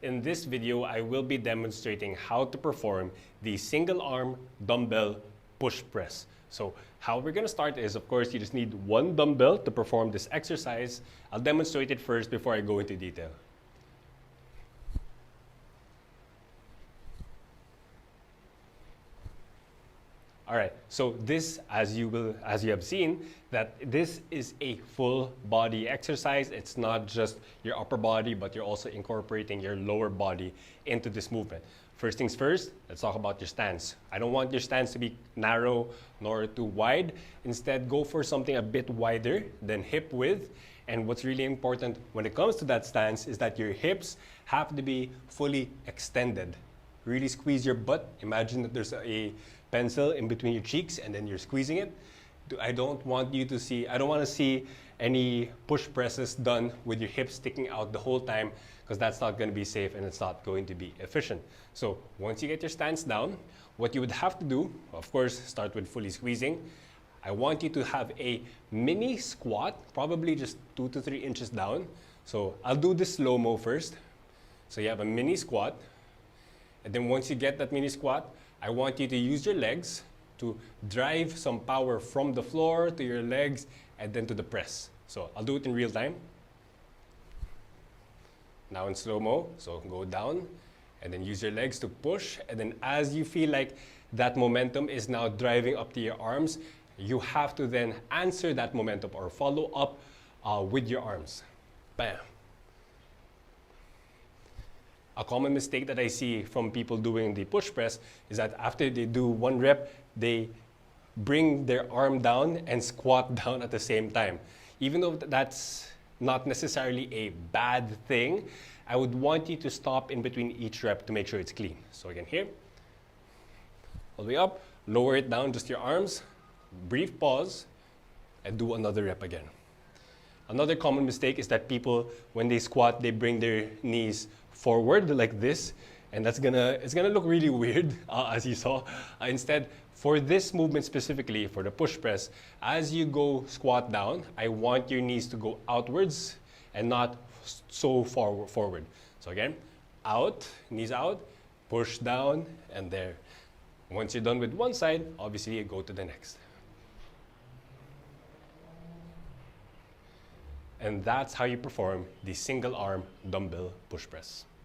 In this video, I will be demonstrating how to perform the single arm dumbbell push press. So how we're gonna start is, of course, you just need one dumbbell to perform this exercise. I'll demonstrate it first before I go into detail. All right, so this, as you have seen, that this is a full body exercise. It's not just your upper body, but you're also incorporating your lower body into this movement. First things first, let's talk about your stance. I don't want your stance to be narrow nor too wide. Instead, go for something a bit wider than hip width. And what's really important when it comes to that stance is that your hips have to be fully extended. Really squeeze your butt. Imagine that there's a pencil in between your cheeks and then you're squeezing it. I don't want to see any push presses done with your hips sticking out the whole time, because that's not going to be safe and it's not going to be efficient. So once you get your stance down, what you would have to do, of course, start with fully squeezing. I want you to have a mini squat, probably just 2 to 3 inches down. So I'll do this slow-mo first. So you have a mini squat. And then once you get that mini squat, I want you to use your legs to drive some power from the floor to your legs and then to the press. So I'll do it in real time. Now in slow-mo, so go down and then use your legs to push. And then as you feel like that momentum is now driving up to your arms, you have to then answer that momentum or follow up with your arms. Bam. A common mistake that I see from people doing the push press is that after they do one rep, they bring their arm down and squat down at the same time. Even though that's not necessarily a bad thing, I would want you to stop in between each rep to make sure it's clean. So again, here, all the way up, lower it down, just your arms, brief pause, and do another rep again. Another common mistake is that people, when they squat, they bring their knees forward like this, and it's gonna look really weird, as you saw. Instead, for this movement specifically, for the push press, as you go squat down, I want your knees to go outwards and not so far forward. So again, out, knees out, push down, and there. Once you're done with one side, obviously you go to the next. And that's how you perform the single arm dumbbell push press.